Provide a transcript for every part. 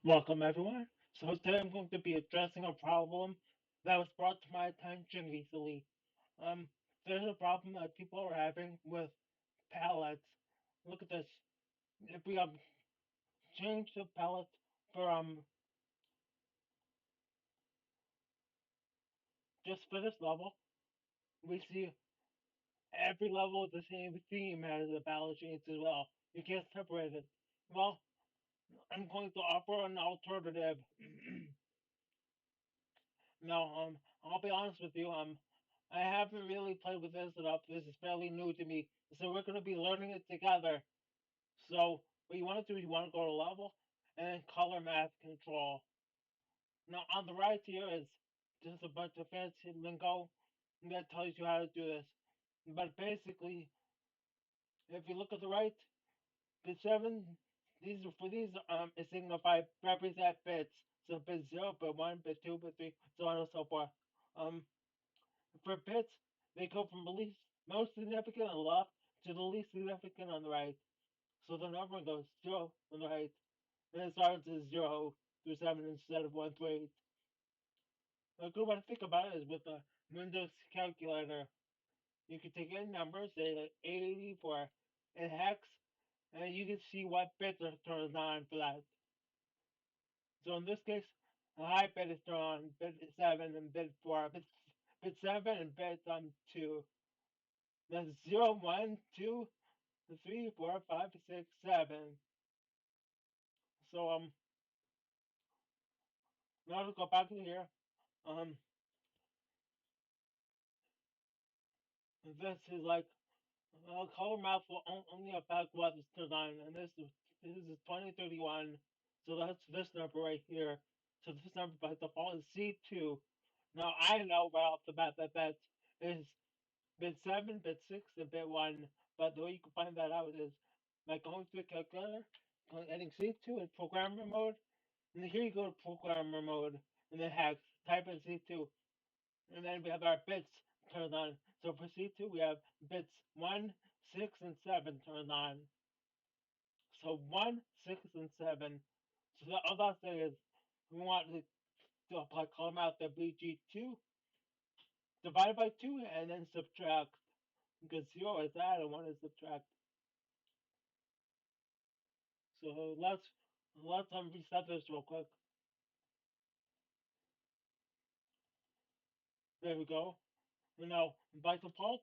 Welcome everyone. So today I'm going to be addressing a problem that was brought to my attention recently. Um, there's a problem that people are having with palettes. Look at this. If we change the palette for just for this level, we see every level the same theme as the palette change as well. You can't separate it. Well, I'm going to offer an alternative. Now, I'll be honest with you. I haven't really played with this enough. This is fairly new to me, so we're gonna be learning it together. So, what you want to do is you want to go to level and then color math control. Now, on the right here is just a bunch of fancy lingo that tells you how to do this. But basically, if you look at the right, bit seven, it signify represent bits. So bit zero, bit one, bit two, bit three, so on and so forth. Um, For bits, they go from the least most significant on the left to the least significant on the right. So the number goes 0 on the right, and it starts as 0 through 7 instead of 1 through 8. A good way to think about it is with the Windows calculator. You can take any number, say like 80 for a hex, and you can see what bits are turned on for that. So in this case, a high bit is turned on, bit 7 and bit 4, bit 7 and bit 2. That's 0, 1, 2, 3, 4, 5, 6, 7. So now to go back to here. Um, this is like color map will only affect what is designed, and this is 2031. So that's this number right here. So this number by default is C2. Now I know right off the bat that that is bit 7, bit 6, and bit 1. But the way you can find that out is by going to the calculator, adding C2 in programmer mode, and then here you go to programmer mode, and then hex, type in C2, and then we have our bits turned on. So for C2, we have bits 1, 6, and 7 turned on. So 1, 6, and 7. So the other thing is we want to apply column out the BG2 divided by 2 and then subtract because 0 is add and 1 is subtract. So let's reset this real quick. There we go. And now by default,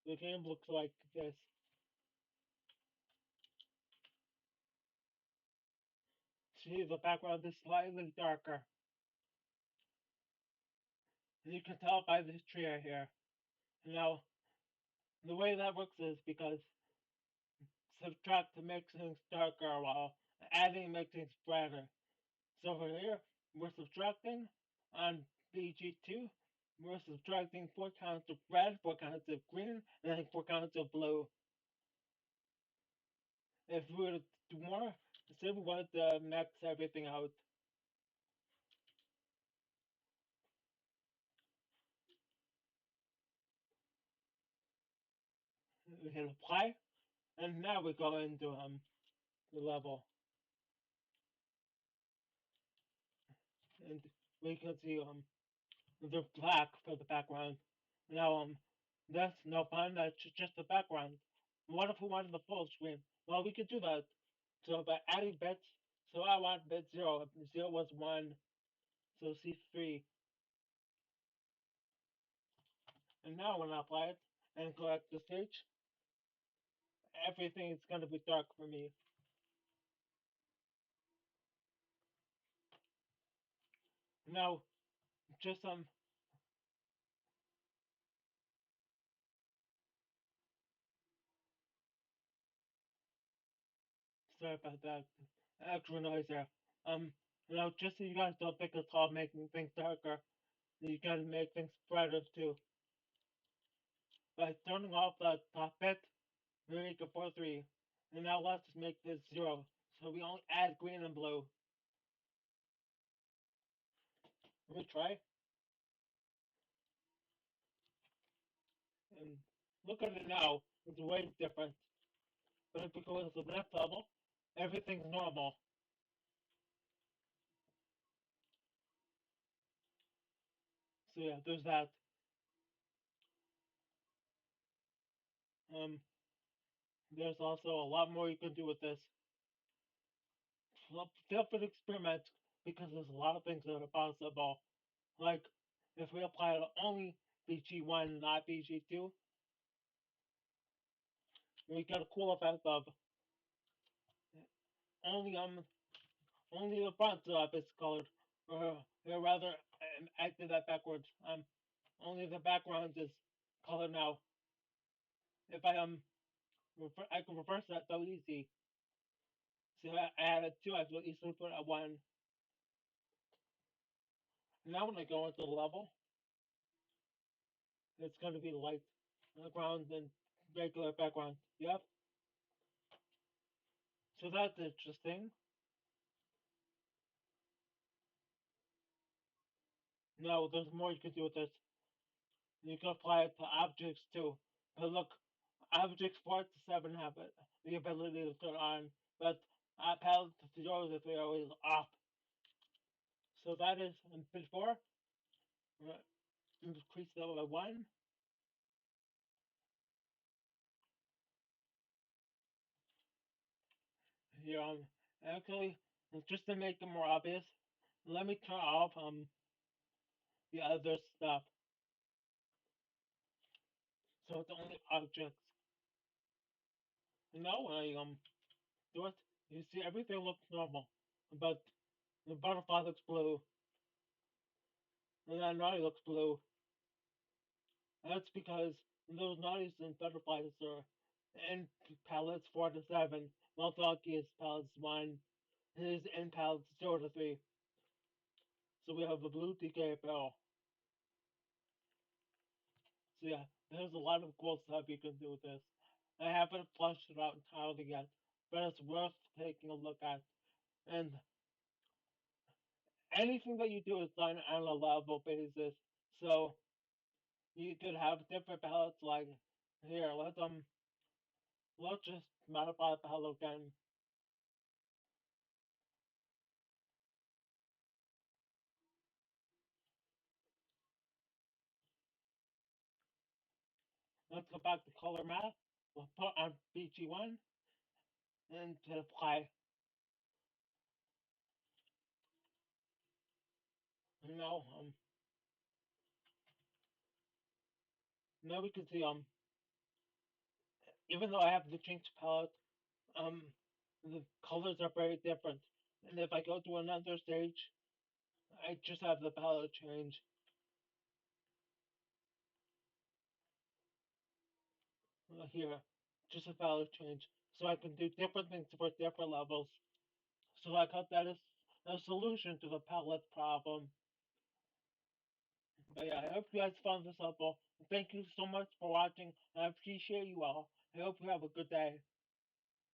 the game looks like this. See, the background is slightly darker. And you can tell by this tree right here. Now, the way that works is because subtract makes things darker while adding makes things brighter. So over here, we're subtracting on BG2. We're subtracting 4 counts of red, 4 counts of green, and then 4 counts of blue. If we were to do more, say we wanted to max everything out. We hit apply, and now we go into the level, and we can see the black for the background. Now that's no fun. That's just the background. What if we wanted the full screen? Well, we could do that. So by adding bits, so I want bit 0. 0 was 1, so C3. And now when I apply it and collect the stage, everything is going to be dark for me. Now, just sorry about that extra noise there. Um, now just so you guys don't think it's all making things darker, you gotta make things brighter too. By turning off the top bit, we make it 4-3. And now let's make this 0. So we only add green and blue. Let me try. And look at it now. It's way different. But if we go to the next level, everything's normal. So yeah, there's that. Um, there's also a lot more you can do with this. Feel free to experiment because there's a lot of things that are possible. Like if we apply it only BG1, not BG2, we get a cool effect of only only the front is colored, or rather, I did that backwards. Only the background is colored now. If I can reverse that so easy. So I had a two, I could easily put a one. Now when I go into the level, it's going to be light ground and regular background. Yep. So that's interesting. Now there's more you can do with this. You can apply it to objects too. But look, objects 4 to 7 have it, the ability to turn on, but palettes 0 to 3 are always off. So that is before increase that by one. Here, actually, just to make it more obvious, let me turn off the other stuff. So it's only objects. Now when I do it, you see everything looks normal, but the butterfly looks blue, and that naughty looks blue. That's because those naughties and butterflies are in palettes 4 to 7, while Doggy is palettes 1, and is in palettes 0 to 3. So we have a blue DK apparel. So yeah, there's a lot of cool stuff you can do with this. I haven't flushed it out entirely yet, but it's worth taking a look at. And anything that you do is done on a level basis. So you could have different palettes like here, let's just modify the palette again. Let's go back to color math. We'll put on BG1 and hit apply. Now now we can see even though I have the change palette, um the colors are very different. And if I go to another stage, I just have the palette change here. Just a palette change. So I can do different things for different levels. So I thought that is a solution to the palette problem. But yeah, I hope you guys found this helpful. Thank you so much for watching. I appreciate you all. I hope you have a good day.